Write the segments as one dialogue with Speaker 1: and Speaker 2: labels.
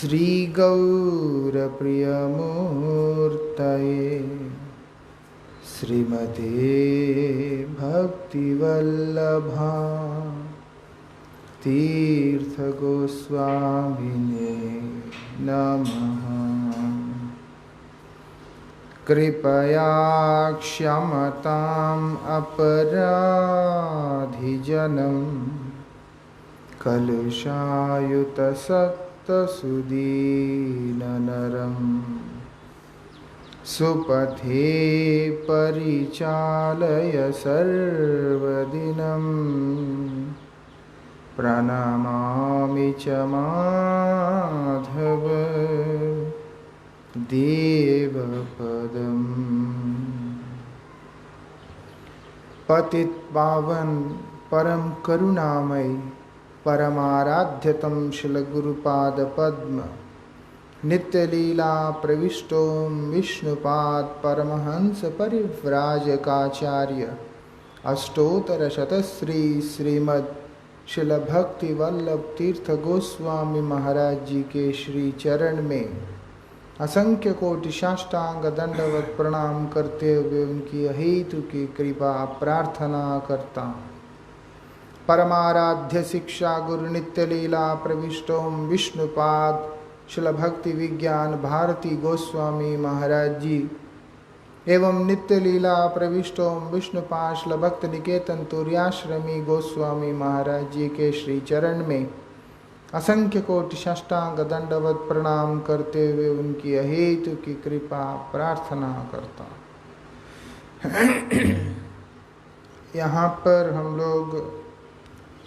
Speaker 1: श्रीगौरप्रियमूर्तये श्रीमते भक्तिवल्लभा तीर्थगोस्वामिने नमः। कृपया क्षमताम् अपराधिजनं कलुषायुतसक्तसुदीननरं सुपथे परिचालय सर्वदिनं प्रणमामि च माधव देवपदम्। पतितपावन परम करुणामय परमाराध्यतम शिल गुरुपाद पद्म नित्य लीला प्रविष्टों विष्णुपाद परमहंस परिव्राजकाचार्य अष्टोत्तर शतश्री श्रीमद् शिल भक्ति वल्लभ तीर्थ गोस्वामी महाराज जी के श्री चरण में असंख्य कोटि साष्टांग दंडवत प्रणाम करते हुए उनकी अहेतु की कृपा प्रार्थना करता हूँ। परमाराध्य शिक्षा गुरु नित्य लीला प्रविष्टों विष्णुपाद शिल भक्ति विज्ञान भारती गोस्वामी महाराज जी एवं नित्य लीला प्रविष्टों विष्णुपाद शिल भक्त निकेतन तुर्याश्रमी गोस्वामी महाराज जी के श्री चरण में असंख्य कोटि साष्टांग दंडवत प्रणाम करते हुए उनकी अहेतु की कृपा प्रार्थना करता। यहाँ पर हम लोग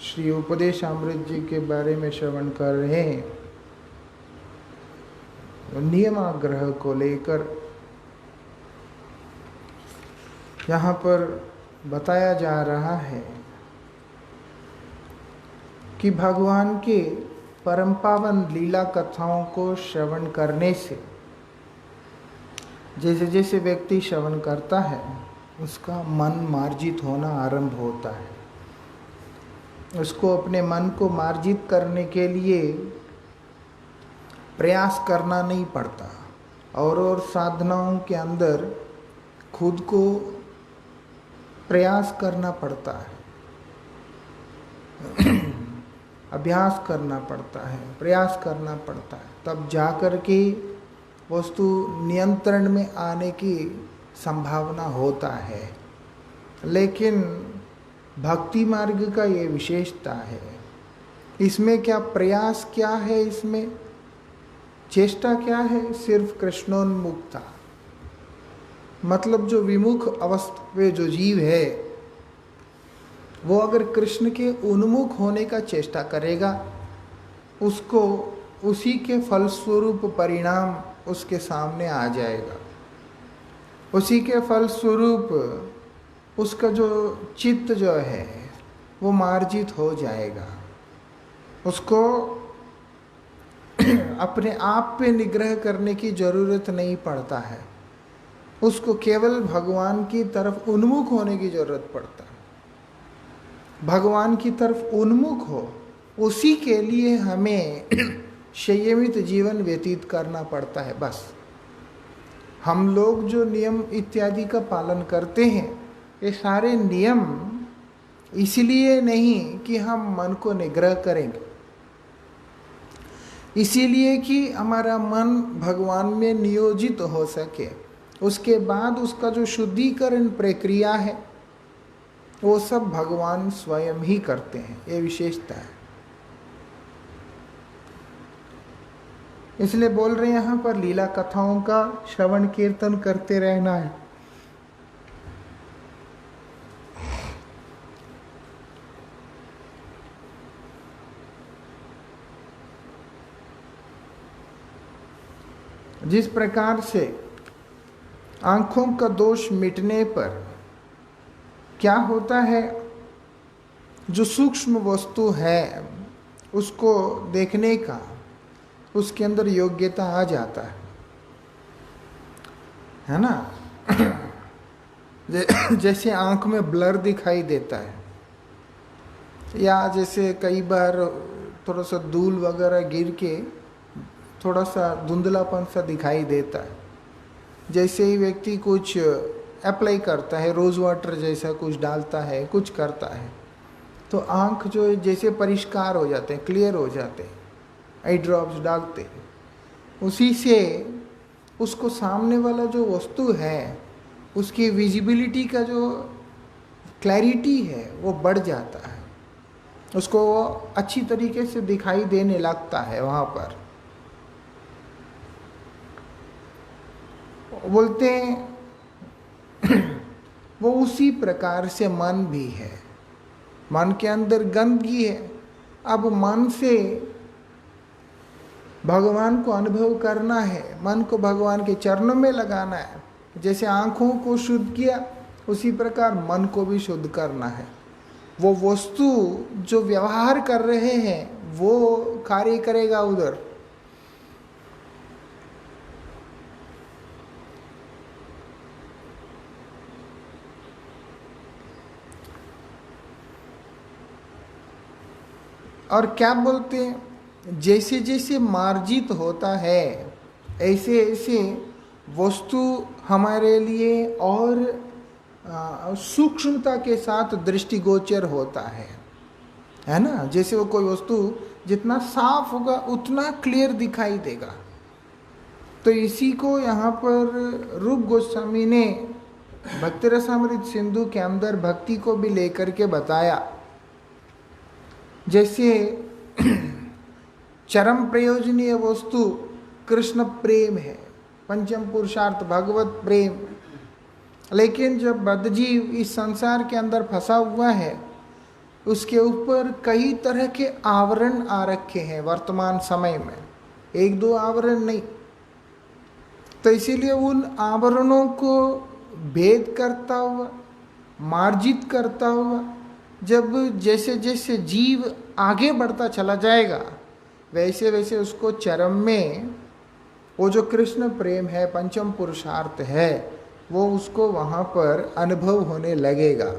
Speaker 1: श्री उपदेशामृत जी के बारे में श्रवण कर रहे हैं। नियमाग्रह को लेकर यहाँ पर बताया जा रहा है कि भगवान के परम पावन लीला कथाओं को श्रवण करने से जैसे जैसे व्यक्ति श्रवण करता है उसका मन मार्जित होना आरंभ होता है। उसको अपने मन को मार्जित करने के लिए प्रयास करना नहीं पड़ता और साधनाओं के अंदर खुद को प्रयास करना पड़ता है, अभ्यास करना पड़ता है, प्रयास करना पड़ता है, तब जाकर के वस्तु नियंत्रण में आने की संभावना होता है। लेकिन भक्ति मार्ग का ये विशेषता है। इसमें क्या प्रयास क्या है, इसमें चेष्टा क्या है? सिर्फ कृष्णोन्मुक्ता, मतलब जो विमुख अवस्था में जो जीव है वो अगर कृष्ण के उन्मुख होने का चेष्टा करेगा, उसको उसी के फलस्वरूप परिणाम उसके सामने आ जाएगा। उसी के फलस्वरूप उसका जो चित्त जो है वो मार्जित हो जाएगा। उसको अपने आप पे निग्रह करने की जरूरत नहीं पड़ता है, उसको केवल भगवान की तरफ उन्मुख होने की जरूरत पड़ता है। भगवान की तरफ उन्मुख हो, उसी के लिए हमें संयमित जीवन व्यतीत करना पड़ता है। बस हम लोग जो नियम इत्यादि का पालन करते हैं, ये सारे नियम इसलिए नहीं कि हम मन को निग्रह करेंगे, इसीलिए कि हमारा मन भगवान में नियोजित हो सके। उसके बाद उसका जो शुद्धिकरण प्रक्रिया है वो सब भगवान स्वयं ही करते हैं। ये विशेषता है। इसलिए बोल रहे हैं यहाँ पर लीला कथाओं का श्रवण कीर्तन करते रहना है। जिस प्रकार से आँखों का दोष मिटने पर क्या होता है, जो सूक्ष्म वस्तु है उसको देखने का उसके अंदर योग्यता आ जाता है ना। जैसे आँख में ब्लर दिखाई देता है, या जैसे कई बार थोड़ा सा धूल वगैरह गिर के थोड़ा सा धुंधलापन सा दिखाई देता है। जैसे ही व्यक्ति कुछ अप्लाई करता है, रोज़ वाटर जैसा कुछ डालता है, कुछ करता है, तो आँख जो जैसे परिष्कार हो जाते हैं, क्लियर हो जाते हैं, आई ड्रॉप्स डालते हैं, उसी से उसको सामने वाला जो वस्तु है उसकी विजिबिलिटी का जो क्लैरिटी है वो बढ़ जाता है, उसको वो अच्छी तरीके से दिखाई देने लगता है। वहाँ पर बोलते हैं वो उसी प्रकार से मन भी है। मन के अंदर गंदगी है, अब मन से भगवान को अनुभव करना है, मन को भगवान के चरणों में लगाना है। जैसे आँखों को शुद्ध किया उसी प्रकार मन को भी शुद्ध करना है। वो वस्तु जो व्यवहार कर रहे हैं वो कार्य करेगा उधर। और क्या बोलते हैं, जैसे जैसे मार्जित होता है ऐसे ऐसे वस्तु हमारे लिए और सूक्ष्मता के साथ दृष्टिगोचर होता है ना। जैसे वो कोई वस्तु जितना साफ होगा उतना क्लियर दिखाई देगा। तो इसी को यहाँ पर रूप गोस्वामी ने भक्ति रसामृत सिंधु के अंदर भक्ति को भी लेकर के बताया। जैसे चरम प्रयोजनीय वस्तु कृष्ण प्रेम है, पंचम पुरुषार्थ भगवत प्रेम। लेकिन जब बद्धजीव इस संसार के अंदर फंसा हुआ है, उसके ऊपर कई तरह के आवरण आ रखे हैं वर्तमान समय में, एक दो आवरण नहीं। तो इसीलिए उन आवरणों को भेद करता हुआ, मार्जित करता हुआ, जब जैसे जैसे जीव आगे बढ़ता चला जाएगा वैसे वैसे उसको चरम में वो जो कृष्ण प्रेम है, पंचम पुरुषार्थ है, वो उसको वहाँ पर अनुभव होने लगेगा,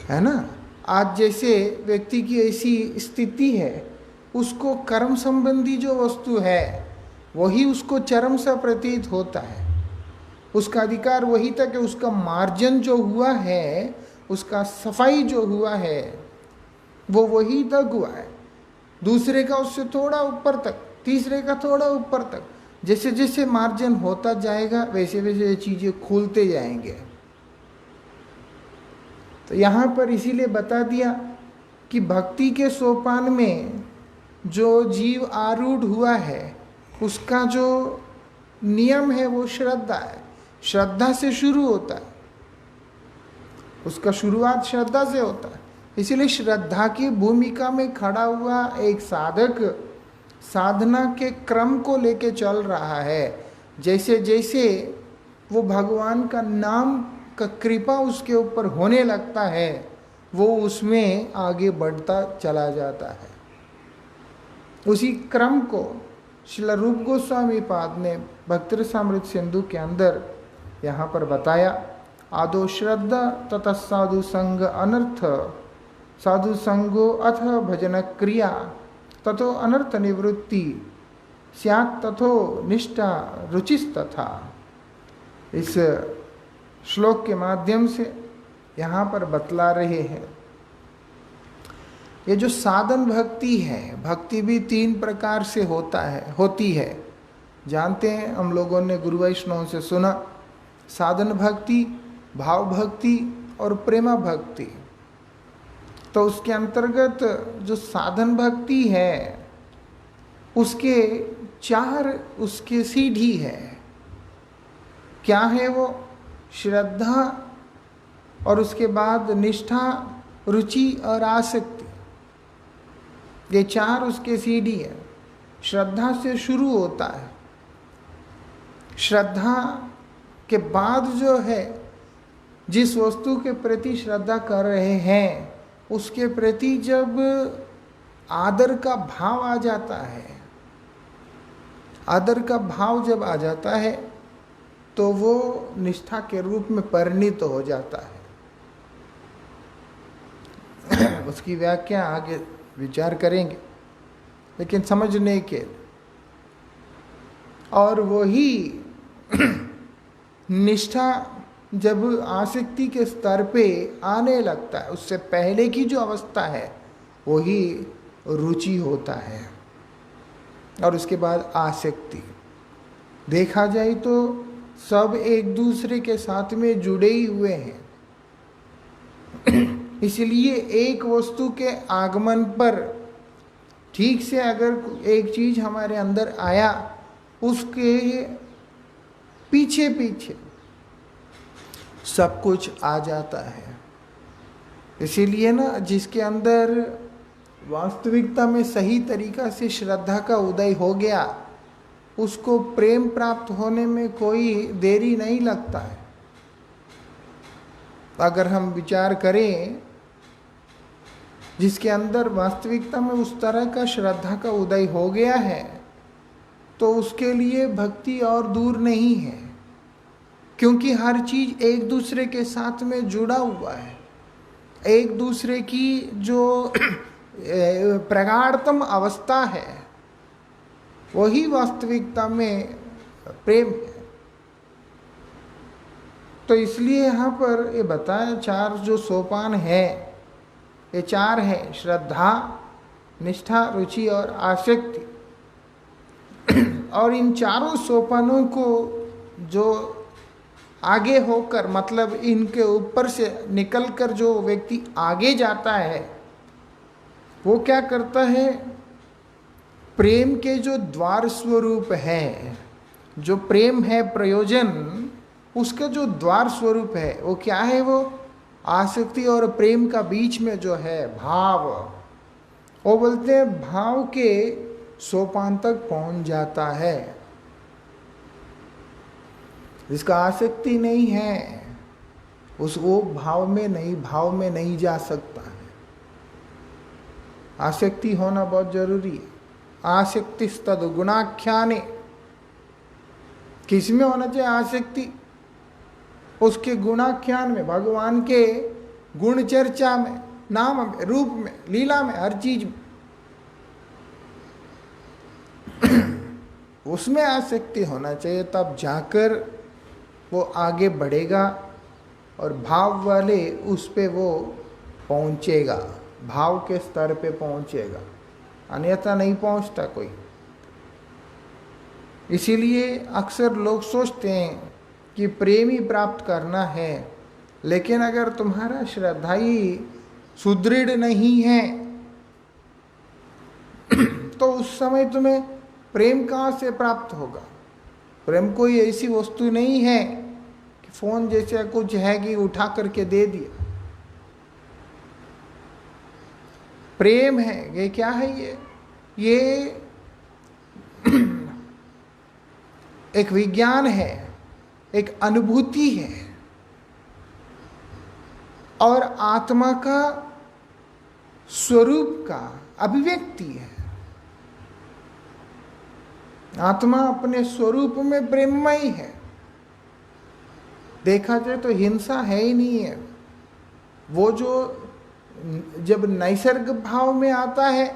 Speaker 1: है ना। आज जैसे व्यक्ति की ऐसी स्थिति है, उसको कर्म संबंधी जो वस्तु है वही उसको चरम सा प्रतीत होता है। उसका अधिकार वही था कि उसका मार्जन जो हुआ है, उसका सफाई जो हुआ है वो वही तक हुआ है। दूसरे का उससे थोड़ा ऊपर तक, तीसरे का थोड़ा ऊपर तक, जैसे जैसे मार्जन होता जाएगा वैसे वैसे ये चीज़ें खुलते जाएंगे। तो यहाँ पर इसीलिए बता दिया कि भक्ति के सोपान में जो जीव आरूढ़ हुआ है उसका जो नियम है वो श्रद्धा है। श्रद्धा से शुरू होता है, उसका शुरुआत श्रद्धा से होता है। इसीलिए श्रद्धा की भूमिका में खड़ा हुआ एक साधक साधना के क्रम को लेके चल रहा है। जैसे जैसे वो भगवान का नाम का कृपा उसके ऊपर होने लगता है, वो उसमें आगे बढ़ता चला जाता है। उसी क्रम को श्रील रूप गोस्वामी पाद ने भक्ति रसामृत सिंधु के अंदर यहाँ पर बताया। आदो श्रद्धा तथा साधु संग अनर्थ, साधु संगो अथ भजन क्रिया, तथो अनर्थ निवृत्ति स्यात् तथो निष्ठा रुचिस्तथा। इस श्लोक के माध्यम से यहाँ पर बतला रहे हैं ये जो साधन भक्ति है, भक्ति भी तीन प्रकार से होती है। जानते हैं हम लोगों ने गुरु वैष्णव से सुना, साधन भक्ति, भाव भक्ति और प्रेमा भक्ति। तो उसके अंतर्गत जो साधन भक्ति है उसके चार उसके सीढ़ी है। क्या है वो? श्रद्धा, और उसके बाद निष्ठा, रुचि और आसक्ति। ये चार उसके सीढ़ी है। श्रद्धा से शुरू होता है। श्रद्धा के बाद जो है, जिस वस्तु के प्रति श्रद्धा कर रहे हैं उसके प्रति जब आदर का भाव आ जाता है, आदर का भाव जब आ जाता है तो वो निष्ठा के रूप में परिणित हो जाता है। उसकी व्याख्या आगे विचार करेंगे, लेकिन समझने के और वही निष्ठा जब आसक्ति के स्तर पे आने लगता है, उससे पहले की जो अवस्था है वही रुचि होता है, और उसके बाद आसक्ति। देखा जाए तो सब एक दूसरे के साथ में जुड़े ही हुए हैं। इसलिए एक वस्तु के आगमन पर ठीक से अगर एक चीज हमारे अंदर आया, उसके पीछे पीछे सब कुछ आ जाता है। इसीलिए ना, जिसके अंदर वास्तविकता में सही तरीका से श्रद्धा का उदय हो गया, उसको प्रेम प्राप्त होने में कोई देरी नहीं लगता है। अगर हम विचार करें, जिसके अंदर वास्तविकता में उस तरह का श्रद्धा का उदय हो गया है, तो उसके लिए भक्ति और दूर नहीं है, क्योंकि हर चीज एक दूसरे के साथ में जुड़ा हुआ है। एक दूसरे की जो प्रगाढ़तम अवस्था है वही वास्तविकता में प्रेम है। तो इसलिए यहाँ पर ये बताया, चार जो सोपान है, ये चार है: श्रद्धा, निष्ठा, रुचि और आसक्ति। और इन चारों सोपानों को जो आगे होकर, मतलब इनके ऊपर से निकलकर जो व्यक्ति आगे जाता है, वो क्या करता है? प्रेम के जो द्वार स्वरूप है, जो प्रेम है प्रयोजन, उसका जो द्वार स्वरूप है वो क्या है? वो आसक्ति और प्रेम का बीच में जो है भाव, वो बोलते हैं भाव के सोपान तक पहुंच जाता है। जिसका आसक्ति नहीं है, उस वो भाव में नहीं जा सकता है। आसक्ति होना बहुत जरूरी है। आसक्तिस्तद गुणाख्याने, किस में होना चाहिए आसक्ति? उसके गुणाख्यान में, भगवान के गुण चर्चा में, नाम में, रूप में, लीला में, हर चीज में उसमें आसक्ति होना चाहिए। तब जाकर वो आगे बढ़ेगा और भाव वाले उस पे वो पहुंचेगा, भाव के स्तर पे पहुंचेगा, अन्यथा नहीं पहुंचता कोई। इसीलिए अक्सर लोग सोचते हैं कि प्रेम ही प्राप्त करना है, लेकिन अगर तुम्हारा श्रद्धा ही सुदृढ़ नहीं है तो उस समय तुम्हें प्रेम कहाँ से प्राप्त होगा? प्रेम कोई ऐसी वस्तु नहीं है कि फोन जैसे कुछ है कि उठा करके दे दिया। प्रेम है, ये क्या है? ये एक विज्ञान है, एक अनुभूति है और आत्मा का स्वरूप का अभिव्यक्ति है। आत्मा अपने स्वरूप में प्रेममय है। देखा जाए तो हिंसा है ही नहीं है। वो जो जब नैसर्गिक भाव में आता है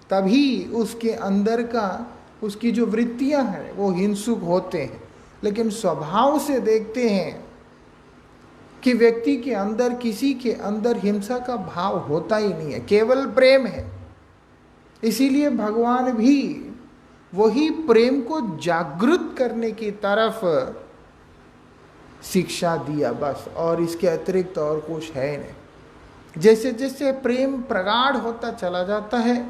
Speaker 1: तभी उसके अंदर का, उसकी जो वृत्तियां हैं वो हिंसुक होते हैं। लेकिन स्वभाव से देखते हैं कि व्यक्ति के अंदर, किसी के अंदर हिंसा का भाव होता ही नहीं है, केवल प्रेम है। इसीलिए भगवान भी वही प्रेम को जागृत करने की तरफ शिक्षा दिया बस, और इसके अतिरिक्त और कुछ है नहीं। जैसे जैसे प्रेम प्रगाढ़ होता चला जाता है,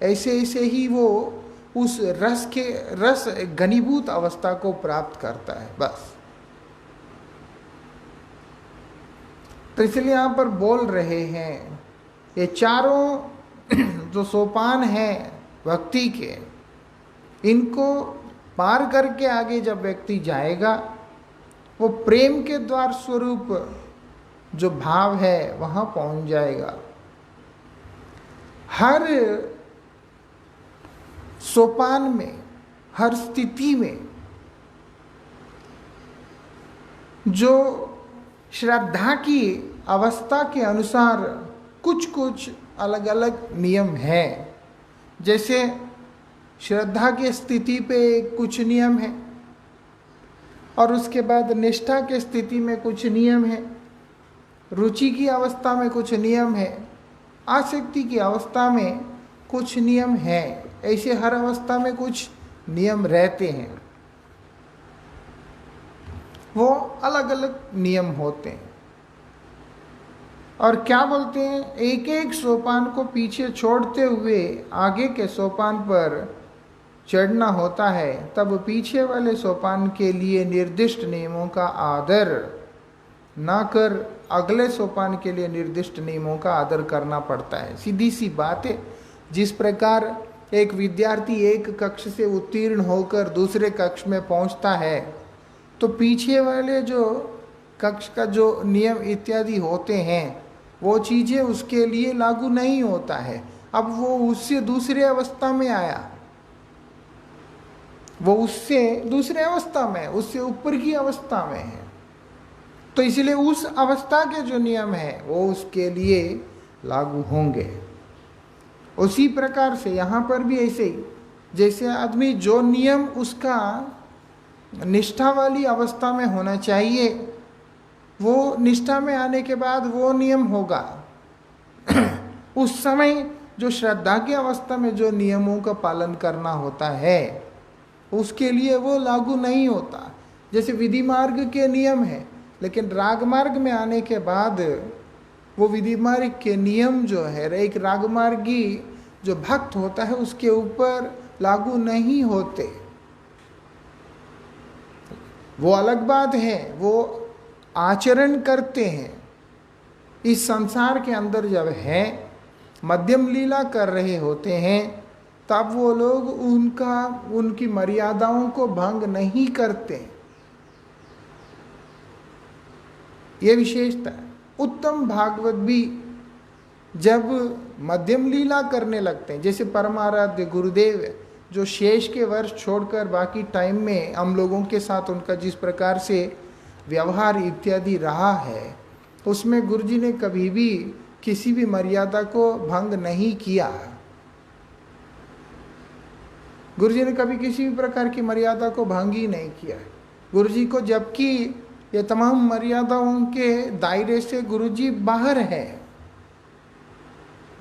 Speaker 1: ऐसे ऐसे ही वो उस रस घनीभूत अवस्था को प्राप्त करता है बस। तो इसलिए यहाँ पर बोल रहे हैं, ये चारों जो सोपान हैं भक्ति के, इनको पार करके आगे जब व्यक्ति जाएगा, वो प्रेम के द्वार स्वरूप जो भाव है वहां पहुंच जाएगा। हर सोपान में, हर स्थिति में जो श्रद्धा की अवस्था के अनुसार कुछ कुछ अलग अलग नियम हैं। जैसे श्रद्धा की स्थिति पे कुछ नियम है, और उसके बाद निष्ठा की स्थिति में कुछ नियम है, रुचि की अवस्था में कुछ नियम है, आसक्ति की अवस्था में कुछ नियम है। ऐसे हर अवस्था में कुछ नियम रहते हैं, वो अलग अलग नियम होते हैं। और क्या बोलते हैं, एक एक सोपान को पीछे छोड़ते हुए आगे के सोपान पर चढ़ना होता है, तब पीछे वाले सोपान के लिए निर्दिष्ट नियमों का आदर ना कर अगले सोपान के लिए निर्दिष्ट नियमों का आदर करना पड़ता है। सीधी सी बात है, जिस प्रकार एक विद्यार्थी एक कक्ष से उत्तीर्ण होकर दूसरे कक्ष में पहुंचता है, तो पीछे वाले जो कक्ष का जो नियम इत्यादि होते हैं वो चीज़ें उसके लिए लागू नहीं होता है। अब वो उससे दूसरे अवस्था में आया, वो उससे दूसरे अवस्था में, उससे ऊपर की अवस्था में है, तो इसलिए उस अवस्था के जो नियम है वो उसके लिए लागू होंगे। उसी प्रकार से यहाँ पर भी ऐसे ही, जैसे आदमी जो नियम उसका निष्ठा वाली अवस्था में होना चाहिए, वो निष्ठा में आने के बाद वो नियम होगा। उस समय जो श्रद्धा की अवस्था में जो नियमों का पालन करना होता है उसके लिए वो लागू नहीं होता। जैसे विधि मार्ग के नियम है, लेकिन राग मार्ग में आने के बाद वो विधि मार्ग के नियम जो है एक रागमार्गी जो भक्त होता है उसके ऊपर लागू नहीं होते। वो अलग बात है, वो आचरण करते हैं। इस संसार के अंदर जब है मध्यम लीला कर रहे होते हैं, तब वो लोग उनकी मर्यादाओं को भंग नहीं करते। ये विशेषता है। उत्तम भागवत भी जब मध्यम लीला करने लगते हैं, जैसे परमाराध्य गुरुदेव जो शेष के वर्ष छोड़कर बाकी टाइम में हम लोगों के साथ उनका जिस प्रकार से व्यवहार इत्यादि रहा है, उसमें गुरुजी ने कभी भी किसी भी मर्यादा को भंग नहीं किया। गुरुजी ने कभी किसी भी प्रकार की मर्यादा को भंग ही नहीं किया। गुरुजी को, जबकि ये तमाम मर्यादाओं के दायरे से गुरुजी बाहर है।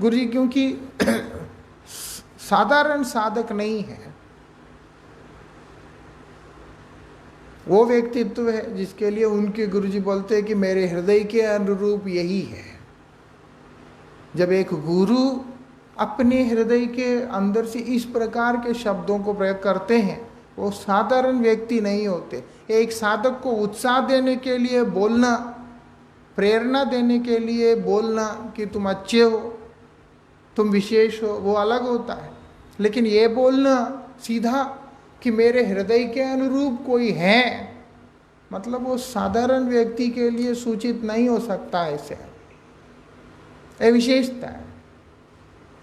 Speaker 1: गुरुजी क्योंकि साधारण साधक नहीं है, वो व्यक्तित्व है जिसके लिए उनके गुरुजी बोलते हैं कि मेरे हृदय के अनुरूप यही है। जब एक गुरु अपने हृदय के अंदर से इस प्रकार के शब्दों को प्रयोग करते हैं, वो साधारण व्यक्ति नहीं होते। एक साधक को उत्साह देने के लिए बोलना, प्रेरणा देने के लिए बोलना कि तुम अच्छे हो, तुम विशेष हो, वो अलग होता है। लेकिन ये बोलना सीधा कि मेरे हृदय के अनुरूप कोई है, मतलब वो साधारण व्यक्ति के लिए सूचित नहीं हो सकता। ऐसे ये विशेषता है।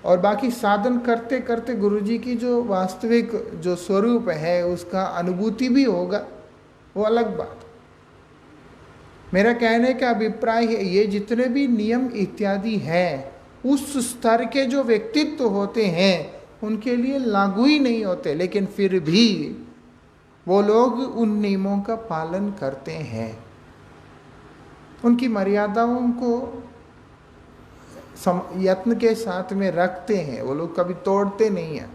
Speaker 1: और बाकी साधन करते करते गुरुजी की जो वास्तविक जो स्वरूप है उसका अनुभूति भी होगा, वो अलग बात। मेरा कहने का अभिप्राय है, ये जितने भी नियम इत्यादि हैं उस स्तर के जो व्यक्तित्व होते हैं उनके लिए लागू ही नहीं होते, लेकिन फिर भी वो लोग उन नियमों का पालन करते हैं, उनकी मर्यादाओं को यत्न के साथ में रखते हैं। वो लोग कभी तोड़ते नहीं हैं,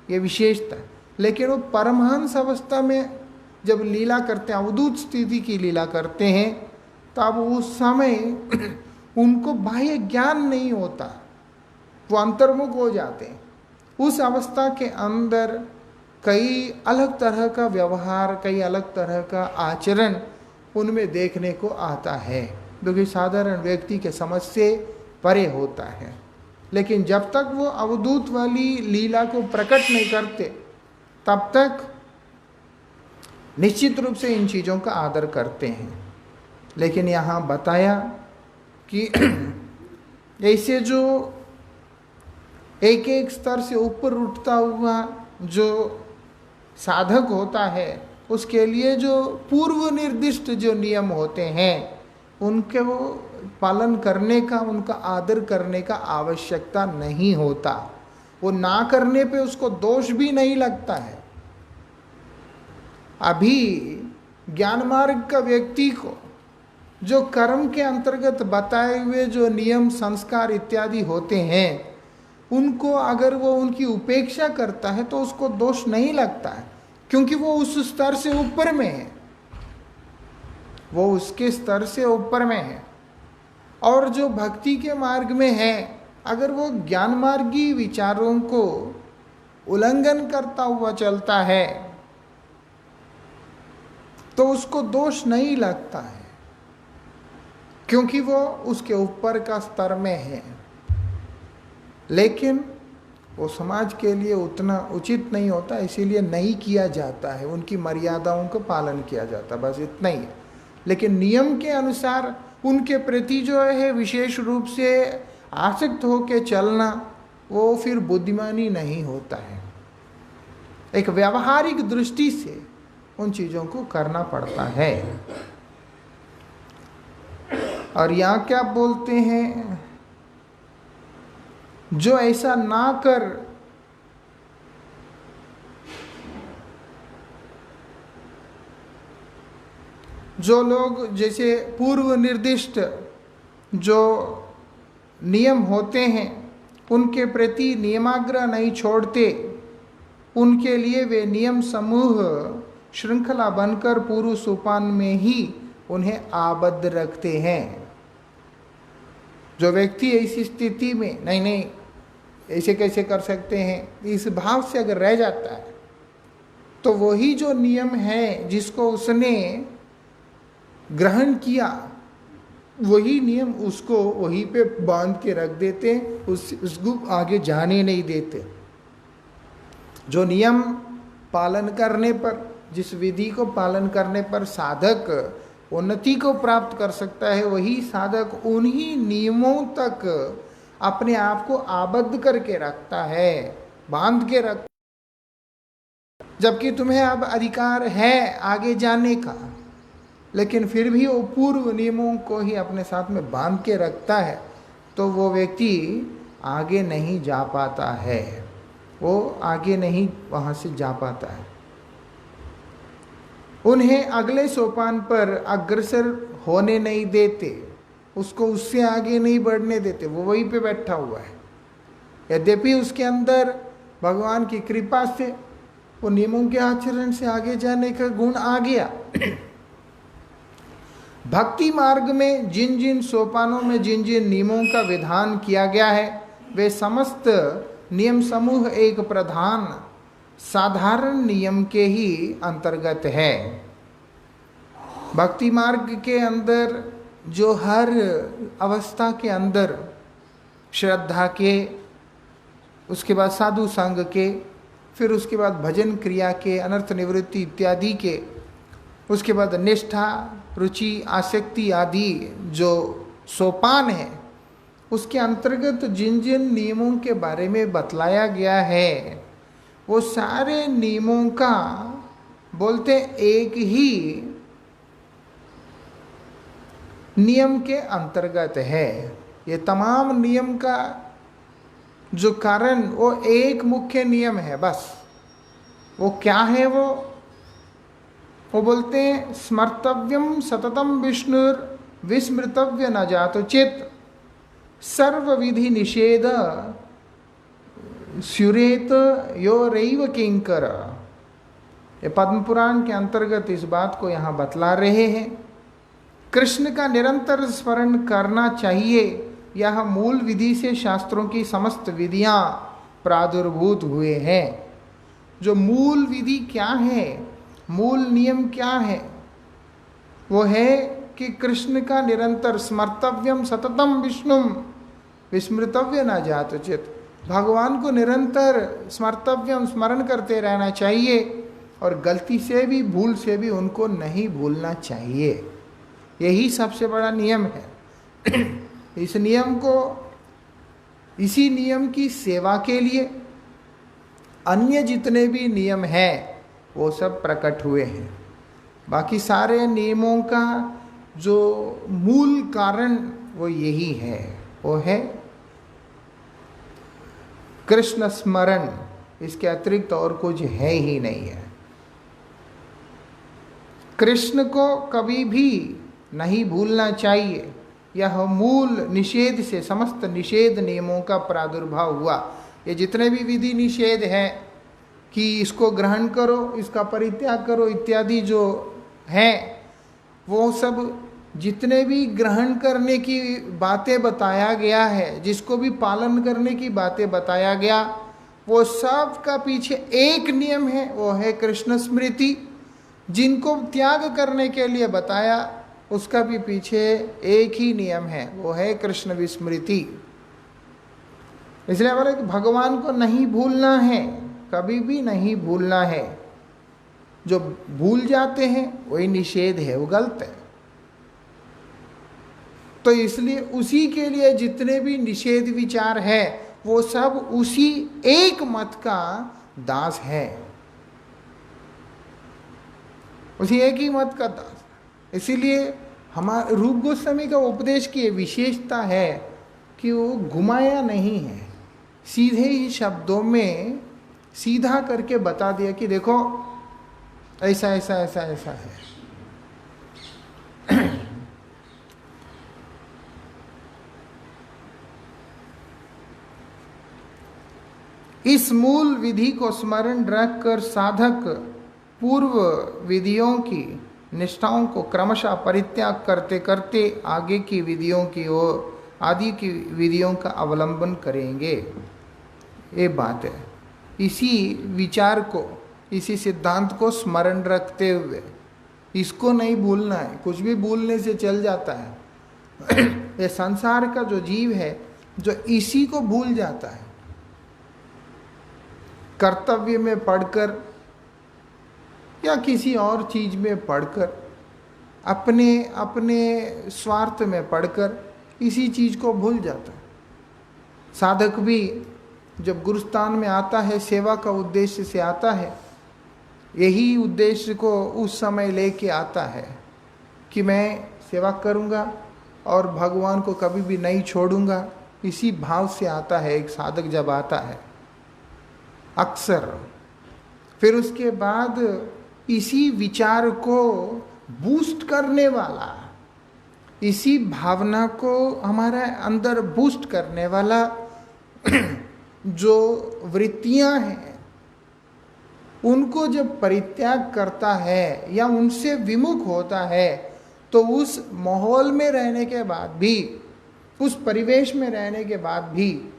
Speaker 1: ये विशेषता है। लेकिन वो परमहंस अवस्था में जब लीला करते हैं, अवधूत स्थिति की लीला करते हैं, तब उस समय उनको बाह्य ज्ञान नहीं होता, वो अंतर्मुख हो जाते हैं। उस अवस्था के अंदर कई अलग तरह का व्यवहार, कई अलग तरह का आचरण उनमें देखने को आता है, जो कि साधारण व्यक्ति के समझ से परे होता है। लेकिन जब तक वो अवधूत वाली लीला को प्रकट नहीं करते, तब तक निश्चित रूप से इन चीज़ों का आदर करते हैं। लेकिन यहाँ बताया कि ऐसे जो एक एक स्तर से ऊपर उठता हुआ जो साधक होता है, उसके लिए जो पूर्व निर्दिष्ट जो नियम होते हैं उनके वो पालन करने का, उनका आदर करने का आवश्यकता नहीं होता। वो ना करने पे उसको दोष भी नहीं लगता है। अभी ज्ञान मार्ग का व्यक्ति को जो कर्म के अंतर्गत बताए हुए जो नियम संस्कार इत्यादि होते हैं, उनको अगर वो उनकी उपेक्षा करता है तो उसको दोष नहीं लगता है, क्योंकि वो उस स्तर से ऊपर में है, वो उसके स्तर से ऊपर में है। और जो भक्ति के मार्ग में है, अगर वो ज्ञान मार्गी विचारों को उल्लंघन करता हुआ चलता है तो उसको दोष नहीं लगता है, क्योंकि वो उसके ऊपर का स्तर में है। लेकिन वो समाज के लिए उतना उचित नहीं होता, इसीलिए नहीं किया जाता है, उनकी मर्यादाओं का पालन किया जाता, बस इतना ही है। लेकिन नियम के अनुसार उनके प्रति जो है विशेष रूप से आसक्त होकर चलना, वो फिर बुद्धिमानी नहीं होता है। एक व्यावहारिक दृष्टि से उन चीज़ों को करना पड़ता है। और यहाँ क्या बोलते हैं, जो ऐसा ना कर जो लोग जैसे पूर्व निर्दिष्ट जो नियम होते हैं उनके प्रति नियमाग्रह नहीं छोड़ते, उनके लिए वे नियम समूह श्रृंखला बनकर पूर्व सोपान में ही उन्हें आबद्ध रखते हैं। जो व्यक्ति ऐसी स्थिति में नहीं ऐसे कैसे कर सकते हैं, इस भाव से अगर रह जाता है तो वही जो नियम है जिसको उसने ग्रहण किया, वही नियम उसको वहीं पे बांध के रख देते हैं, उसको आगे जाने नहीं देते। जो नियम पालन करने पर, जिस विधि को पालन करने पर साधक उन्नति को प्राप्त कर सकता है, वही साधक उन्हीं नियमों तक अपने आप को आबद्ध करके रखता है, बांध के रखता। जबकि तुम्हें अब अधिकार है आगे जाने का, लेकिन फिर भी वो पूर्व नियमों को ही अपने साथ में बांध के रखता है, तो वो व्यक्ति आगे नहीं जा पाता है, वो आगे नहीं वहाँ से जा पाता है। उन्हें अगले सोपान पर अग्रसर होने नहीं देते, उसको उससे आगे नहीं बढ़ने देते, वो वहीं पे बैठा हुआ है। यद्यपि उसके अंदर भगवान की कृपा से वो नियमों के आचरण से आगे जाने का गुण आ गया। भक्ति मार्ग में जिन जिन सोपानों में जिन जिन नियमों का विधान किया गया है, वे समस्त नियम समूह एक प्रधान साधारण नियम के ही अंतर्गत है। भक्ति मार्ग के अंदर जो हर अवस्था के अंदर श्रद्धा के, उसके बाद साधु संग के, फिर उसके बाद भजन क्रिया के, अनर्थ निवृत्ति इत्यादि के, उसके बाद निष्ठा, रुचि, आसक्ति आदि जो सोपान है, उसके अंतर्गत जिन जिन नियमों के बारे में बतलाया गया है, वो सारे नियमों का बोलते एक ही नियम के अंतर्गत है। ये तमाम नियम का जो कारण वो एक मुख्य नियम है बस। वो क्या है? वो बोलते हैं स्मर्तव्यम सततम विष्णुर विस्मृतव्य न जातो चित सर्व विधि निषेध स्युरेत यो रैव किंकर। ये पद्म पुराण के अंतर्गत इस बात को यहाँ बतला रहे हैं। कृष्ण का निरंतर स्मरण करना चाहिए, यह मूल विधि से शास्त्रों की समस्त विधियाँ प्रादुर्भूत हुए हैं। जो मूल विधि क्या है, मूल नियम क्या है? वो है कि कृष्ण का निरंतर स्मर्तव्यम सततम विष्णुम विस्मृतव्य न जात चित। भगवान को निरंतर स्मर्तव्यम स्मरण करते रहना चाहिए और गलती से भी भूल से भी उनको नहीं भूलना चाहिए। यही सबसे बड़ा नियम है। इस नियम को, इसी नियम की सेवा के लिए अन्य जितने भी नियम हैं वो सब प्रकट हुए हैं। बाकी सारे नियमों का जो मूल कारण वो यही है, वो है कृष्ण स्मरण, इसके अतिरिक्त और कुछ है ही नहीं है। कृष्ण को कभी भी नहीं भूलना चाहिए। यह मूल निषेध से समस्त निषेध नियमों का प्रादुर्भाव हुआ। ये जितने भी विधि निषेध हैं कि इसको ग्रहण करो, इसका परित्याग करो इत्यादि जो हैं, वो सब जितने भी ग्रहण करने की बातें बताया गया है, जिसको भी पालन करने की बातें बताया गया, वो सब का पीछे एक नियम है, वो है कृष्ण स्मृति। जिनको त्याग करने के लिए बताया, उसका भी पीछे एक ही नियम है, वो है कृष्ण विस्मृति। इसलिए बोले कि भगवान को नहीं भूलना है, कभी भी नहीं भूलना है। जो भूल जाते हैं वही निषेध है, वो गलत है। तो इसलिए उसी के लिए जितने भी निषेध विचार है, वो सब उसी एक मत का दास है, उसी एक ही मत का दास। इसीलिए हमारे रूप गोस्वामी का उपदेश की विशेषता है कि वो घुमाया नहीं है, सीधे ही शब्दों में सीधा करके बता दिया कि देखो ऐसा ऐसा ऐसा ऐसा है। इस मूल विधि को स्मरण रखकर साधक पूर्व विधियों की निष्ठाओं को क्रमशः परित्याग करते करते आगे की विधियों की ओर, आदि की विधियों का अवलंबन करेंगे। ये बात है। इसी विचार को, इसी सिद्धांत को स्मरण रखते हुए, इसको नहीं भूलना है। कुछ भी भूलने से चल जाता है। ये संसार का जो जीव है, जो इसी को भूल जाता है, कर्तव्य में पढ़कर या किसी और चीज में पढ़कर, अपने अपने स्वार्थ में पढ़कर इसी चीज को भूल जाता है। साधक भी जब गुरुस्थान में आता है, सेवा का उद्देश्य से आता है, यही उद्देश्य को उस समय लेके आता है कि मैं सेवा करूँगा और भगवान को कभी भी नहीं छोड़ूंगा। इसी भाव से आता है एक साधक जब आता है अक्सर। फिर उसके बाद इसी विचार को बूस्ट करने वाला, इसी भावना को हमारे अंदर बूस्ट करने वाला जो वृत्तियां हैं, उनको जब परित्याग करता है या उनसे विमुख होता है, तो उस माहौल में रहने के बाद भी, उस परिवेश में रहने के बाद भी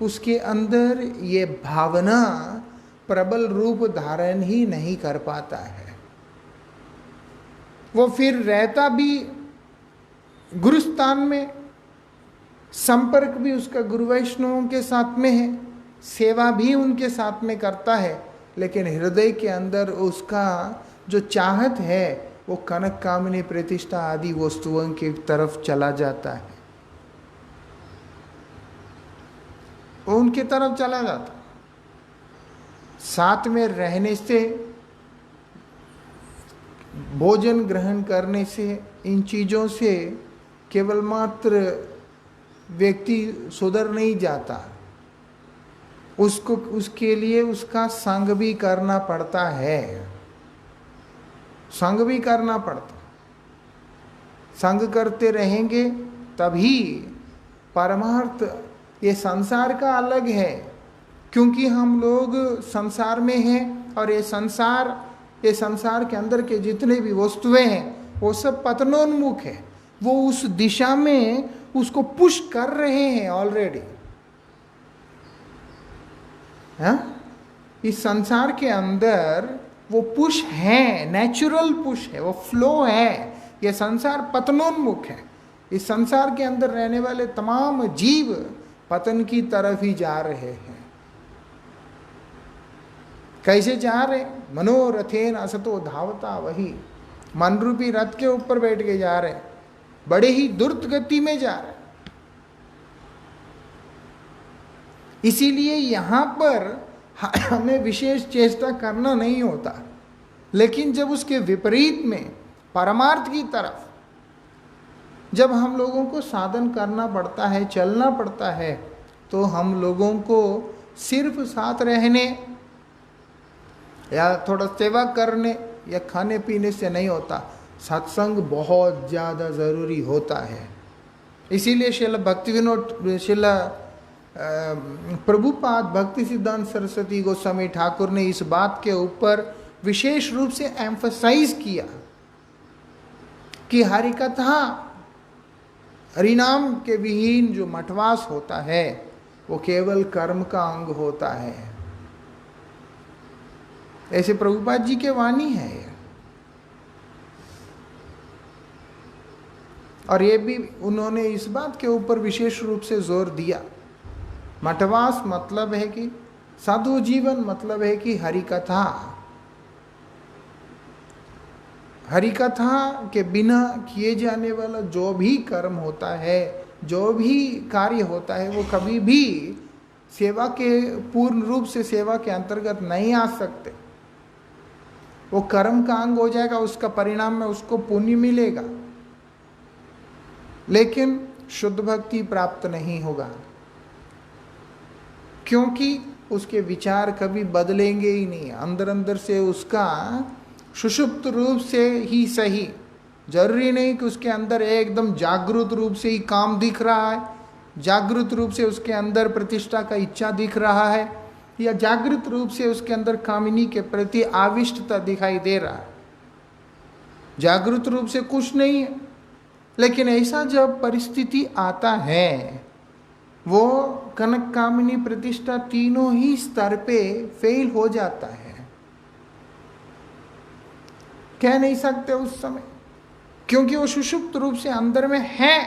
Speaker 1: उसके अंदर ये भावना प्रबल रूप धारण ही नहीं कर पाता है। वो फिर रहता भी गुरुस्थान में, संपर्क भी उसका गुरु वैष्णवों के साथ में है, सेवा भी उनके साथ में करता है, लेकिन हृदय के अंदर उसका जो चाहत है वो कनक कामिनी प्रतिष्ठा आदि वस्तुओं की तरफ चला जाता है, वो उनकी तरफ चला जाता। साथ में रहने से, भोजन ग्रहण करने से, इन चीज़ों से केवल मात्र व्यक्ति सुधर नहीं जाता, उसको उसके लिए उसका संग भी करना पड़ता है, संग भी करना पड़ता। संग करते रहेंगे तभी परमार्थ। ये संसार का अलग है, क्योंकि हम लोग संसार में हैं और ये संसार के अंदर के जितने भी वस्तुएं हैं वो सब पतनोन्मुख है। वो उस दिशा में उसको पुश कर रहे हैं ऑलरेडी। इस संसार के अंदर वो पुश है, नेचुरल पुश है, वो फ्लो है। ये संसार पतनोन्मुख है। इस संसार के अंदर रहने वाले तमाम जीव पतन की तरफ ही जा रहे हैं। कैसे जा रहे? मनोरथेन असतो धावता वही, मन रूपी रथ के ऊपर बैठ के जा रहे, बड़े ही द्रुत गति में जा रहे। इसीलिए यहां पर हमें विशेष चेष्टा करना नहीं होता, लेकिन जब उसके विपरीत में परमार्थ की तरफ जब हम लोगों को साधन करना पड़ता है, चलना पड़ता है, तो हम लोगों को सिर्फ साथ रहने या थोड़ा सेवा करने या खाने पीने से नहीं होता, सत्संग बहुत ज़्यादा ज़रूरी होता है। इसीलिए श्रील प्रभुपाद भक्ति सिद्धांत सरस्वती गोस्वामी ठाकुर ने इस बात के ऊपर विशेष रूप से एम्फसाइज किया कि हरिकथा, हरिनाम के विहीन जो मठवास होता है वो केवल कर्म का अंग होता है। ऐसे प्रभुपाद जी के वाणी है। और ये भी उन्होंने इस बात के ऊपर विशेष रूप से जोर दिया, मठवास मतलब है कि साधु जीवन, मतलब है कि हरिकथा, हरिकथा के बिना किए जाने वाला जो भी कर्म होता है, जो भी कार्य होता है, वो कभी भी सेवा के पूर्ण रूप से सेवा के अंतर्गत नहीं आ सकते। वो कर्म का अंग हो जाएगा, उसका परिणाम में उसको पुण्य मिलेगा, लेकिन शुद्ध भक्ति प्राप्त नहीं होगा, क्योंकि उसके विचार कभी बदलेंगे ही नहीं। अंदर अंदर से उसका सुषुप्त रूप से ही सही, जरूरी नहीं कि उसके अंदर एकदम जागृत रूप से ही काम दिख रहा है, जागृत रूप से उसके अंदर प्रतिष्ठा का इच्छा दिख रहा है, या जागृत रूप से उसके अंदर कामिनी के प्रति आविष्टता दिखाई दे रहा है। जागृत रूप से कुछ नहीं है, लेकिन ऐसा जब परिस्थिति आता है, वो कनक कामिनी प्रतिष्ठा तीनों ही स्तर पे फेल हो जाता है। कह नहीं सकते उस समय, क्योंकि वो सुषुप्त रूप से अंदर में है।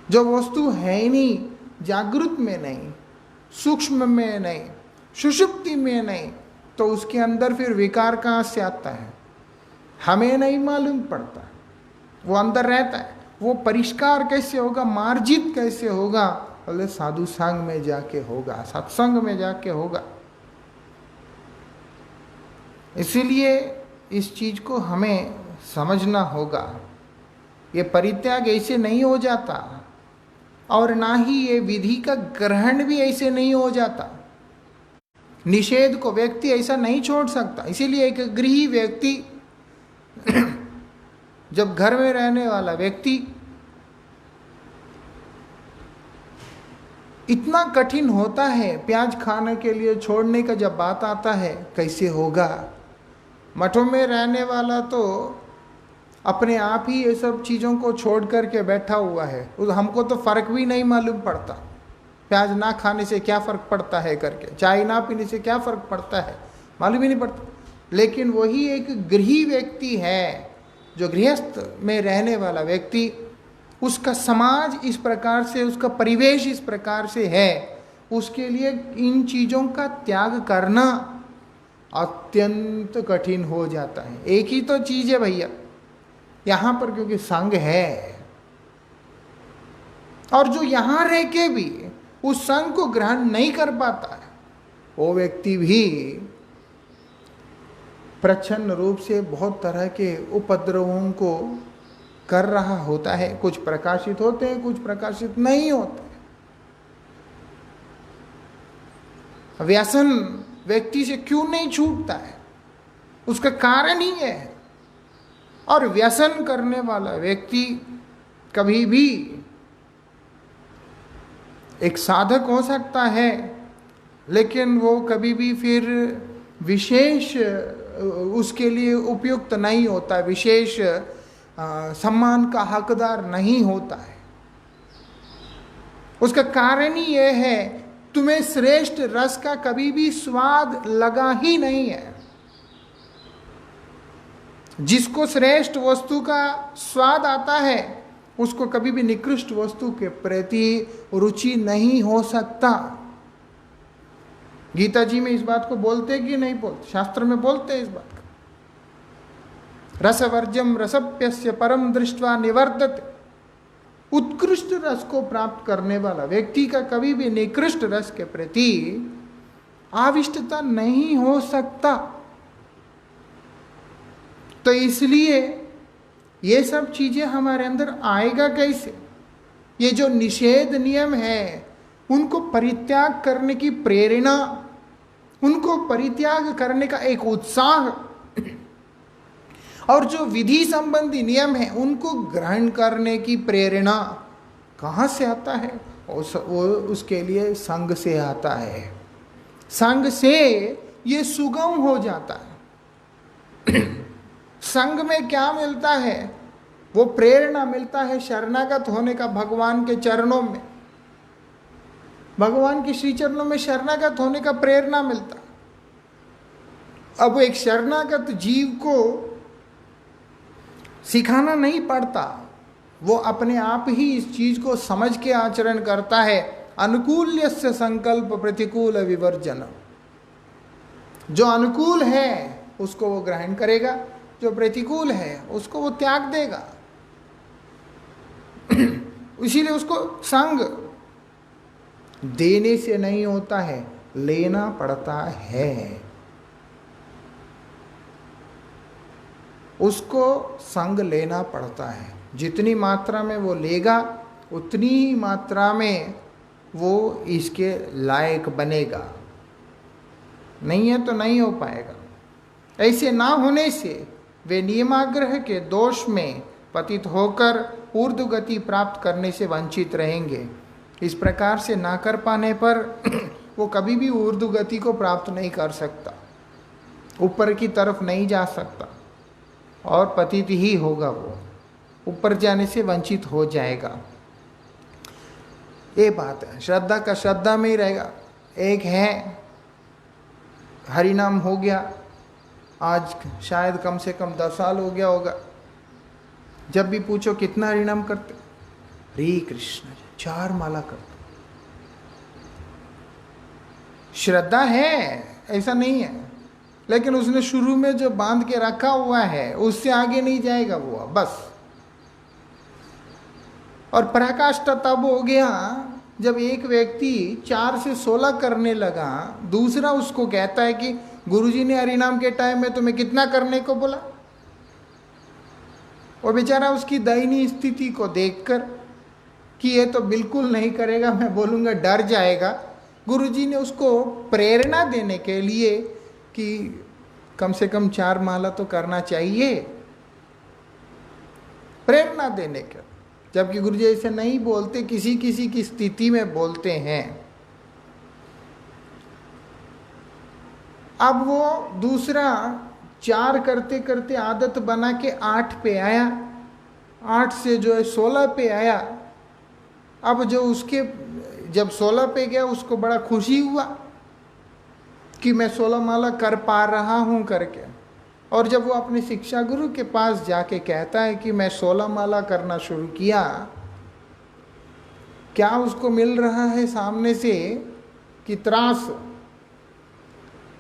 Speaker 1: जो वस्तु है ही नहीं, जागृत में नहीं, सूक्ष्म में नहीं, सुषुप्ति में नहीं, तो उसके अंदर फिर विकार कहाँ से आता है हमें नहीं मालूम पड़ता। वो अंदर रहता है, वो परिष्कार कैसे होगा, मार्जित कैसे होगा? बोले साधु संग में जाके होगा, सत्संग में जाके होगा। इसीलिए इस चीज को हमें समझना होगा। ये परित्याग ऐसे नहीं हो जाता, और ना ही ये विधि का ग्रहण भी ऐसे नहीं हो जाता। निषेध को व्यक्ति ऐसा नहीं छोड़ सकता। इसीलिए एक गृही व्यक्ति जब घर में रहने वाला व्यक्ति, इतना कठिन होता है प्याज खाने के लिए छोड़ने का जब बात आता है, कैसे होगा? मठों में रहने वाला तो अपने आप ही ये सब चीज़ों को छोड़ करके बैठा हुआ है, हमको तो फर्क भी नहीं मालूम पड़ता, प्याज ना खाने से क्या फ़र्क पड़ता है करके, चाय ना पीने से क्या फ़र्क पड़ता है, मालूम ही नहीं पड़ता। लेकिन वही एक गृही व्यक्ति है, जो गृहस्थ में रहने वाला व्यक्ति, उसका समाज इस प्रकार से, उसका परिवेश इस प्रकार से है, उसके लिए इन चीज़ों का त्याग करना अत्यंत कठिन हो जाता है। एक ही तो चीज़ है भैया यहाँ पर, क्योंकि संग है, और जो यहाँ रह के भी उस संग को ग्रहण नहीं कर पाता है, वो व्यक्ति भी प्रच्छन्न रूप से बहुत तरह के उपद्रवों को कर रहा होता है। कुछ प्रकाशित होते हैं, कुछ प्रकाशित नहीं होते। व्यसन व्यक्ति से क्यों नहीं छूटता है, उसका कारण ही है। और व्यसन करने वाला व्यक्ति कभी भी एक साधक हो सकता है, लेकिन वो कभी भी फिर विशेष उसके लिए उपयुक्त नहीं होता, विशेष सम्मान का हकदार नहीं होता है। उसका कारण ही यह है, तुम्हें श्रेष्ठ रस का कभी भी स्वाद लगा ही नहीं है। जिसको श्रेष्ठ वस्तु का स्वाद आता है, उसको कभी भी निकृष्ट वस्तु के प्रति रुचि नहीं हो सकता। गीता जी में इस बात को बोलते कि नहीं बोलते? शास्त्र में बोलते हैं इस बात को। रसवर्जम रसप्यस्य परम दृष्ट्वा निवर्तते। उत्कृष्ट रस को प्राप्त करने वाला व्यक्ति का कभी भी निकृष्ट रस के प्रति आविष्टता नहीं हो सकता। तो इसलिए ये सब चीजें हमारे अंदर आएगा कैसे? ये जो निषेध नियम है, उनको परित्याग करने की प्रेरणा, उनको परित्याग करने का एक उत्साह, और जो विधि संबंधी नियम है उनको ग्रहण करने की प्रेरणा कहाँ से आता है? वो उसके लिए संग से आता है। संग से ये सुगम हो जाता है। संग में क्या मिलता है? वो प्रेरणा मिलता है शरणागत होने का भगवान के चरणों में, भगवान के श्री चरणों में शरणागत होने का प्रेरणा मिलता। अब एक शरणागत जीव को सिखाना नहीं पड़ता, वो अपने आप ही इस चीज को समझ के आचरण करता है। अनुकूल्यस्य संकल्प प्रतिकूल विवर्जन, जो अनुकूल है उसको वो ग्रहण करेगा, जो प्रतिकूल है उसको वो त्याग देगा। इसीलिए उसको संग देने से नहीं होता है, लेना पड़ता है। उसको संग लेना पड़ता है। जितनी मात्रा में वो लेगा उतनी ही मात्रा में वो इसके लायक बनेगा, नहीं है तो नहीं हो पाएगा। ऐसे ना होने से वे नियमाग्रह के दोष में पतित होकर ऊर्ध्व गति प्राप्त करने से वंचित रहेंगे। इस प्रकार से ना कर पाने पर वो कभी भी ऊर्ध्व गति को प्राप्त नहीं कर सकता, ऊपर की तरफ नहीं जा सकता और पतित ही होगा। वो ऊपर जाने से वंचित हो जाएगा। ये बात है, श्रद्धा का श्रद्धा में ही रहेगा। एक है हरिनाम हो गया, आज शायद कम से कम 10 साल हो गया होगा। जब भी पूछो कितना हरिनाम करते, हरे कृष्ण 4 माला करते। श्रद्धा है, ऐसा नहीं है, लेकिन उसने शुरू में जो बांध के रखा हुआ है उससे आगे नहीं जाएगा वो बस। और पराकाष्ठा तब हो गया जब एक व्यक्ति 4 से 16 करने लगा, दूसरा उसको कहता है कि गुरुजी ने हरिनाम के टाइम में तुम्हें कितना करने को बोला। और बेचारा उसकी दयनीय स्थिति को देखकर कि ये तो बिल्कुल नहीं करेगा, मैं बोलूँगा डर जाएगा, गुरुजी ने उसको प्रेरणा देने के लिए कि कम से कम 4 माला तो करना चाहिए, प्रेरणा देने के। जबकि गुरुजी ऐसे नहीं बोलते, किसी किसी की स्थिति में बोलते हैं। अब वो दूसरा 4 करते करते आदत बना के 8 पे आया, 8 से जो है 16 पे आया। अब जो उसके जब 16 पे गया उसको बड़ा खुशी हुआ कि मैं 16 माला कर पा रहा हूँ करके। और जब वो अपने शिक्षा गुरु के पास जाके कहता है कि मैं 16 माला करना शुरू किया, क्या उसको मिल रहा है सामने से कि त्रास।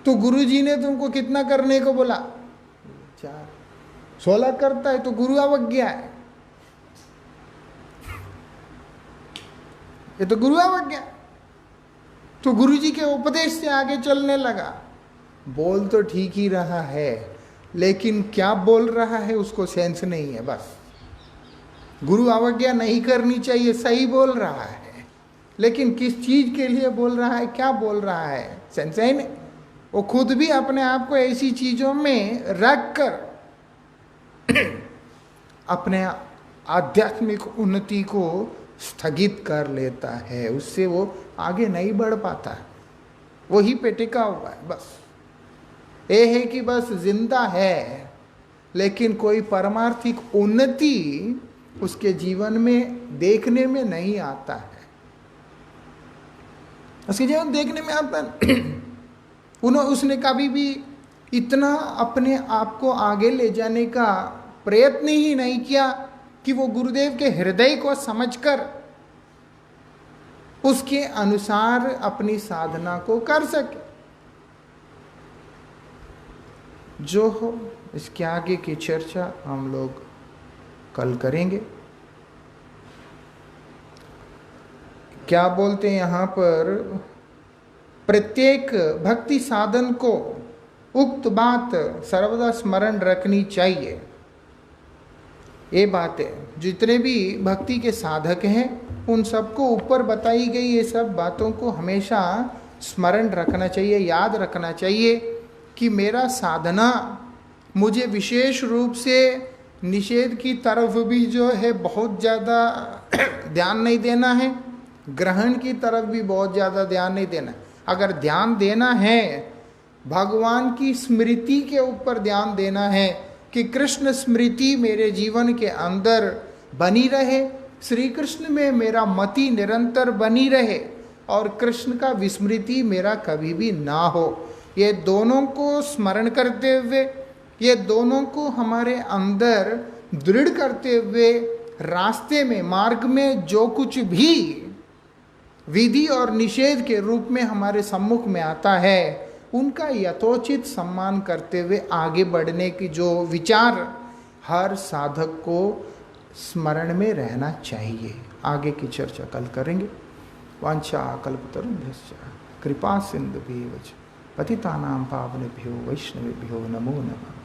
Speaker 1: तो गुरुजी ने तुमको कितना करने को बोला? 4। 16 करता है तो गुरु अवज्ञा है, ये तो गुरु अवज्ञा। तो गुरुजी के उपदेश से आगे चलने लगा। बोल तो ठीक ही रहा है, लेकिन क्या बोल रहा है उसको सेंस नहीं है। बस गुरु अवज्ञा नहीं करनी चाहिए, सही बोल रहा है, लेकिन किस चीज के लिए बोल रहा है, क्या बोल रहा है, सेंस है नहीं। वो खुद भी अपने आप को ऐसी चीजों में रख कर अपने आध्यात्मिक उन्नति को स्थगित कर लेता है, उससे वो आगे नहीं बढ़ पाता है, वही पे टिका हुआ है। बस ये है कि बस जिंदा है, लेकिन कोई परमार्थिक उन्नति उसके जीवन में देखने में नहीं आता है। उसके जीवन देखने में आता है उसने कभी भी इतना अपने आप को आगे ले जाने का प्रयत्न ही नहीं किया कि वो गुरुदेव के हृदय को समझकर उसके अनुसार अपनी साधना को कर सके। जो हो इसके आगे की चर्चा हम लोग कल करेंगे। क्या बोलते हैं यहाँ पर, प्रत्येक भक्ति साधन को उक्त बात सर्वदा स्मरण रखनी चाहिए। ये बात है, जितने भी भक्ति के साधक हैं उन सबको ऊपर बताई गई ये सब बातों को हमेशा स्मरण रखना चाहिए, याद रखना चाहिए कि मेरा साधना मुझे विशेष रूप से निषेध की तरफ भी जो है बहुत ज़्यादा ध्यान नहीं देना है, ग्रहण की तरफ भी बहुत ज़्यादा ध्यान नहीं देना। अगर ध्यान देना है भगवान की स्मृति के ऊपर ध्यान देना है कि कृष्ण स्मृति मेरे जीवन के अंदर बनी रहे, श्री कृष्ण में मेरा मति निरंतर बनी रहे और कृष्ण का विस्मृति मेरा कभी भी ना हो। ये दोनों को स्मरण करते हुए, ये दोनों को हमारे अंदर दृढ़ करते हुए रास्ते में, मार्ग में जो कुछ भी विधि और निषेध के रूप में हमारे सम्मुख में आता है, उनका यथोचित सम्मान करते हुए आगे बढ़ने की जो विचार हर साधक को स्मरण में रहना चाहिए। आगे की चर्चा कल करेंगे। वांछा कल्पतरुभ्यश्च कृपा सिंधुभ्येव च पतितानां पावनेभ्यो वैष्णवेभ्यो नमो नमः।